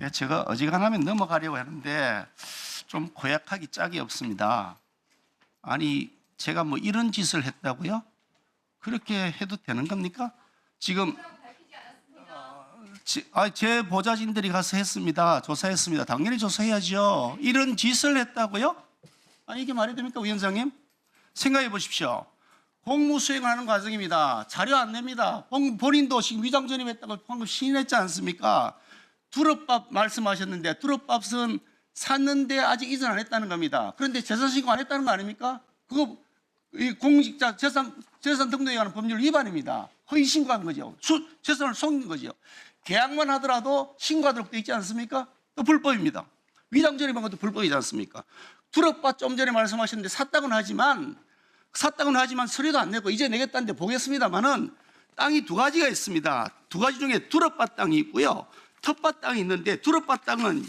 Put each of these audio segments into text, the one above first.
예, 제가 어지간하면 넘어가려고 하는데 좀 고약하기 짝이 없습니다. 아니 제가 뭐 이런 짓을 했다고요? 그렇게 해도 되는 겁니까? 지금 제 보좌진들이 가서 했습니다. 조사했습니다. 당연히 조사해야죠. 이런 짓을 했다고요? 아니 이게 말이 됩니까, 위원장님? 생각해 보십시오. 공무 수행하는 과정입니다. 자료 안 냅니다. 본인도 지금 위장 전입했다고 방금 시인했지 않습니까? 두릅밥 말씀하셨는데 두릅밥은 샀는데 아직 이전 안 했다는 겁니다. 그런데 재산 신고 안 했다는 거 아닙니까? 그거 이 공직자 재산 등록에 관한 법률 위반입니다. 허위 신고한 거죠. 재산을 속인 거죠. 계약만 하더라도 신고하도록 돼 있지 않습니까? 또 불법입니다. 위장 전입한 것도 불법이지 않습니까? 두릅밥 좀 전에 말씀하셨는데 샀다고는 하지만 서류도 안 내고 이제 내겠다는데 보겠습니다만은 땅이 두 가지가 있습니다. 두 가지 중에 두릅밭 땅이 있고요. 텃밭 땅이 있는데 두릅밭 땅은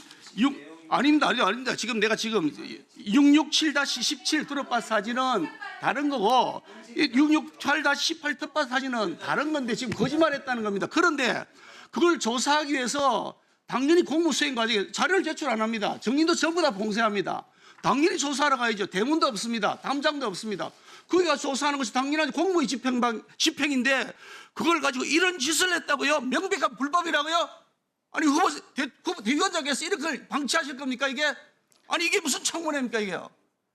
아닙니다. 지금 내가 667-17 두릅밭 사진은 다른 거고 668-18 텃밭 사진은 다른 건데 지금 거짓말했다는 겁니다. 그런데 그걸 조사하기 위해서 당연히 공무수행 과정에 자료를 제출 안 합니다. 정인도 전부 다 봉쇄합니다. 당연히 조사하러 가야죠. 대문도 없습니다. 담장도 없습니다. 거기가 조사하는 것이 당연한 공무의 집행인데 그걸 가지고 이런 짓을 했다고요? 명백한 불법이라고요? 아니 후보 대위원장께서 이렇게 방치하실 겁니까 이게? 아니 이게 무슨 청문회입니까 이게요?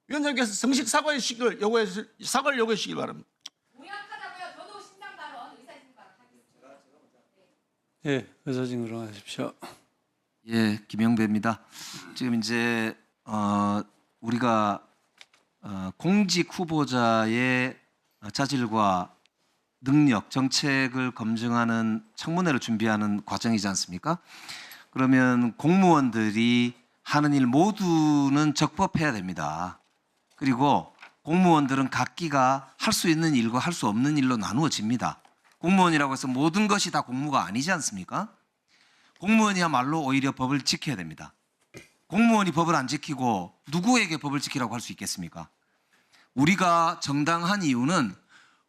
위원장께서 정식 사과를 요구하시길 바랍니다. 무약하다고요. 저도 신당 발언 의사진행 발언하겠습니다. 예, 의사진으로 하십시오. 예, 김영배입니다. 지금 이제 우리가 공직 후보자의 자질과 능력, 정책을 검증하는 청문회를 준비하는 과정이지 않습니까? 그러면 공무원들이 하는 일 모두는 적법해야 됩니다. 그리고 공무원들은 각기가 할 수 있는 일과 할 수 없는 일로 나누어집니다. 공무원이라고 해서 모든 것이 다 공무가 아니지 않습니까? 공무원이야말로 오히려 법을 지켜야 됩니다. 공무원이 법을 안 지키고 누구에게 법을 지키라고 할 수 있겠습니까? 우리가 정당한 이유는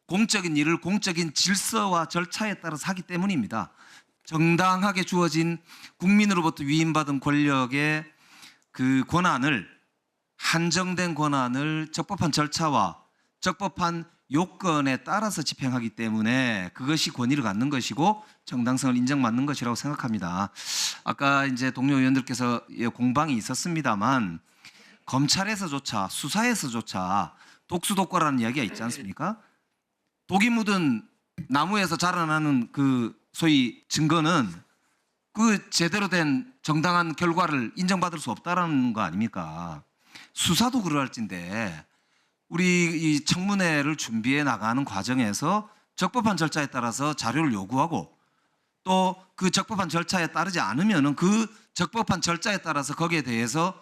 공적인 일을 공적인 질서와 절차에 따라서 하기 때문입니다. 정당하게 주어진 국민으로부터 위임받은 권력의 그 권한을, 한정된 권한을 적법한 절차와 적법한 요건에 따라서 집행하기 때문에 그것이 권위를 갖는 것이고 정당성을 인정받는 것이라고 생각합니다. 아까 이제 동료 의원들께서 공방이 있었습니다만 검찰에서조차 수사에서조차 독수독과라는 이야기가 있지 않습니까? 독이 묻은 나무에서 자라나는 그 소위 증거는 그 제대로 된 정당한 결과를 인정받을 수 없다라는 거 아닙니까? 수사도 그럴진데 우리 이 청문회를 준비해 나가는 과정에서 적법한 절차에 따라서 자료를 요구하고 또 그 적법한 절차에 따르지 않으면은 그 적법한 절차에 따라서 거기에 대해서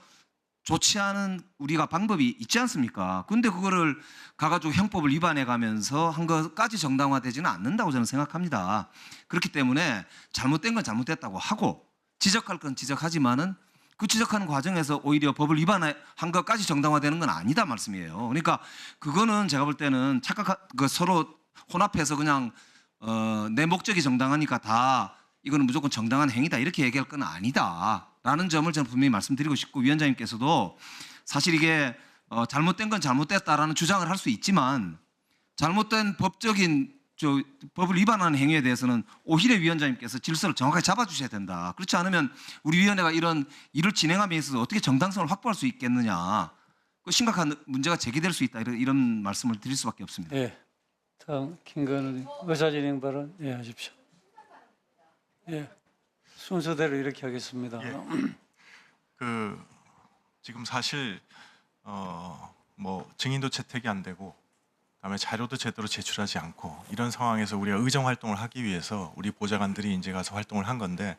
조치하는 우리가 방법이 있지 않습니까? 근데 그거를 가가지고 형법을 위반해 가면서 한 것까지 정당화되지는 않는다고 저는 생각합니다. 그렇기 때문에 잘못된 건 잘못됐다고 하고 지적할 건 지적하지만은 그 지적하는 과정에서 오히려 법을 위반한 것까지 정당화되는 건 아니다 말씀이에요. 그러니까 그거는 제가 볼 때는 서로 혼합해서 그냥 내 목적이 정당하니까 다 이거는 무조건 정당한 행위다 이렇게 얘기할 건 아니다라는 점을 저는 분명히 말씀드리고 싶고 위원장님께서도 사실 이게 잘못된 건 잘못됐다라는 주장을 할 수 있지만 잘못된 법을 위반하는 행위에 대해서는 오히려 위원장님께서 질서를 정확하게 잡아주셔야 된다. 그렇지 않으면 우리 위원회가 이런 일을 진행함에 있어서 어떻게 정당성을 확보할 수 있겠느냐. 그 심각한 문제가 제기될 수 있다. 이런 말씀을 드릴 수밖에 없습니다. 예, 다음 김건희 의사진행 발언 하십시오. 예, 순서대로 이렇게 하겠습니다. 지금 사실 뭐 증인도 채택이 안 되고 그다음에 자료도 제대로 제출하지 않고 이런 상황에서 우리가 의정 활동을 하기 위해서 우리 보좌관들이 이제 가서 활동을 한 건데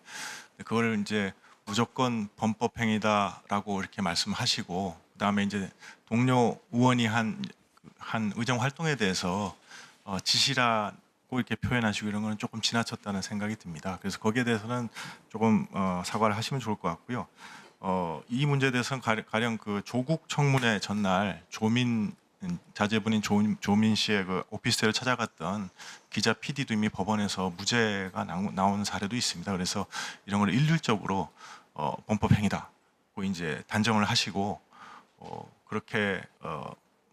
그걸 이제 무조건 범법 행위다라고 이렇게 말씀하시고 그다음에 이제 동료 의원이 한 의정 활동에 대해서 지시라고 이렇게 표현하시고 이런 거는 조금 지나쳤다는 생각이 듭니다. 그래서 거기에 대해서는 조금 사과를 하시면 좋을 것 같고요. 이 문제에 대해서는 가령 그 조국 청문회 전날 조민 자제분인 조민 씨의 그 오피스텔을 찾아갔던 기자 PD도 이미 법원에서 무죄가 나오는 사례도 있습니다. 그래서 이런 걸 일률적으로 범법행위다고 이제 단정을 하시고 그렇게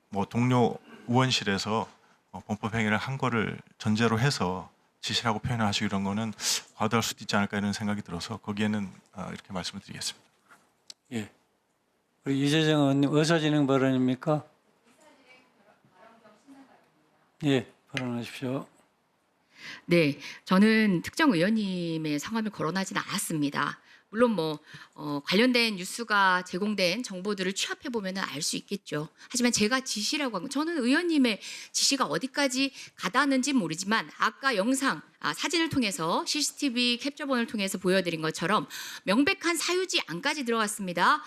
뭐 동료 의원실에서 범법행위를 한 거를 전제로 해서 지시라고 표현하시고 이런 거는 과도할 수도 있지 않을까 이런 생각이 들어서 거기에는 이렇게 말씀을 드리겠습니다. 예. 우리 이재정 의원님 의사진행 발언입니까? 예, 발언하십시오. 네, 저는 특정 의원님의 성함을 거론하지는 않았습니다. 물론 관련된 뉴스가 제공된 정보들을 취합해 보면 알 수 있겠죠. 하지만 제가 지시라고 한 건 저는 의원님의 지시가 어디까지 가다는지 모르지만 아까 사진을 통해서 CCTV 캡처본을 통해서 보여드린 것처럼 명백한 사유지 안까지 들어갔습니다.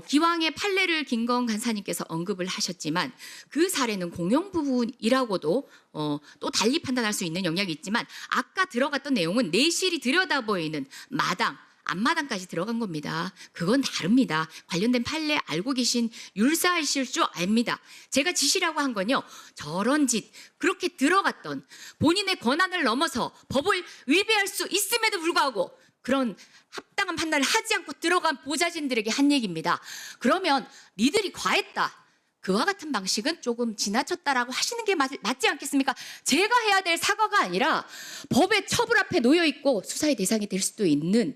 기왕의 판례를 김건 간사님께서 언급을 하셨지만 그 사례는 공용 부분이라고도 또 달리 판단할 수 있는 영역이 있지만 아까 들어갔던 내용은 내실이 들여다보이는 마당, 앞마당까지 들어간 겁니다. 그건 다릅니다. 관련된 판례 알고 계신 율사하실 줄 압니다. 제가 지시라고 한 건요. 저런 짓 그렇게 들어갔던 본인의 권한을 넘어서 법을 위배할 수 있음에도 불구하고 그런 합당한 판단을 하지 않고 들어간 보좌진들에게 한 얘기입니다. 그러면 니들이 과했다. 그와 같은 방식은 조금 지나쳤다라고 하시는 게 맞지 않겠습니까? 제가 해야 될 사과가 아니라 법의 처벌 앞에 놓여 있고 수사의 대상이 될 수도 있는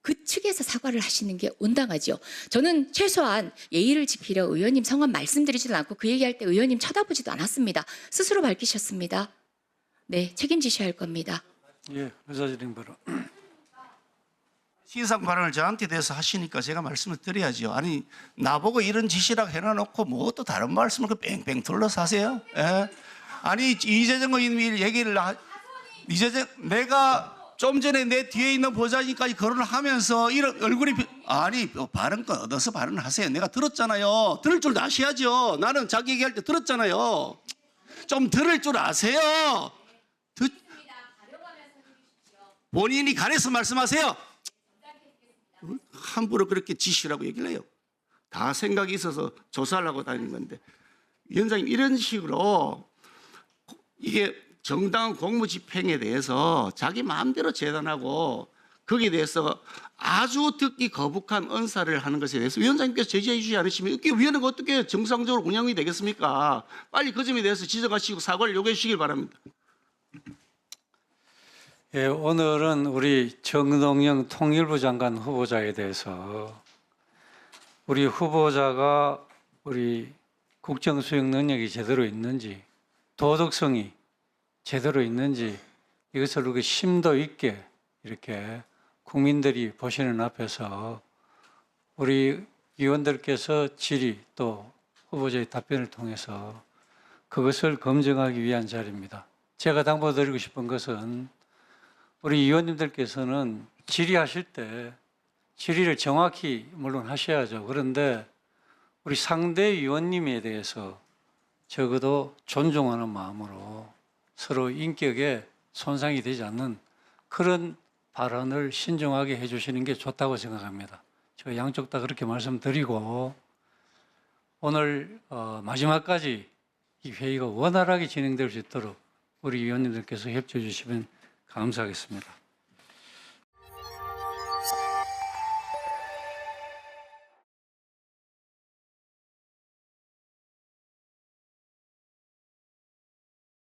그 측에서 사과를 하시는 게 온당하죠. 저는 최소한 예의를 지키려 의원님 성함 말씀드리지도 않고 그 얘기할 때 의원님 쳐다보지도 않았습니다. 스스로 밝히셨습니다. 네, 책임지셔야 할 겁니다. 예, 의사진행 발언. 시상 발언을 저한테 대해서 하시니까 제가 말씀을 드려야죠. 아니 나보고 이런 지시라고 해놔놓고 뭐 또 다른 말씀을 그 뺑뺑 둘러서 하세요? 예? 아니 이재정 의원님이 이재정 내가 좀 전에 내 뒤에 있는 보좌진까지 거론을 하면서 이런 얼굴이 아니 발언권 얻어서 발언을 하세요. 내가 들었잖아요. 들을 줄 아셔야죠. 나는 자기 얘기할 때 들었잖아요. 좀 들을 줄 아세요. 본인이 가려서 말씀하세요. 함부로 그렇게 지시라고 얘기를 해요. 다 생각이 있어서 조사하려고 다니는 건데 위원장님 이런 식으로 이게 정당한 공무집행에 대해서 자기 마음대로 재단하고 거기에 대해서 아주 듣기 거북한 언사를 하는 것에 대해서 위원장님께서 제지해 주지 않으시면 이게 위원회가 어떻게 정상적으로 운영이 되겠습니까? 빨리 그 점에 대해서 지적하시고 사과를 요구해 주시길 바랍니다. 예, 오늘은 우리 정동영 통일부 장관 후보자에 대해서 우리 후보자가 우리 국정 수행 능력이 제대로 있는지 도덕성이 제대로 있는지 이것을 이렇게 심도 있게 이렇게 국민들이 보시는 앞에서 우리 위원들께서 질의 또 후보자의 답변을 통해서 그것을 검증하기 위한 자리입니다. 제가 당부드리고 싶은 것은 우리 위원님들께서는 질의하실 때 질의를 정확히 물론 하셔야죠. 그런데 우리 상대 위원님에 대해서 적어도 존중하는 마음으로 서로 인격에 손상이 되지 않는 그런 발언을 신중하게 해주시는 게 좋다고 생각합니다. 제가 양쪽 다 그렇게 말씀드리고 오늘 마지막까지 이 회의가 원활하게 진행될 수 있도록 우리 위원님들께서 협조해 주시면 감사하겠습니다.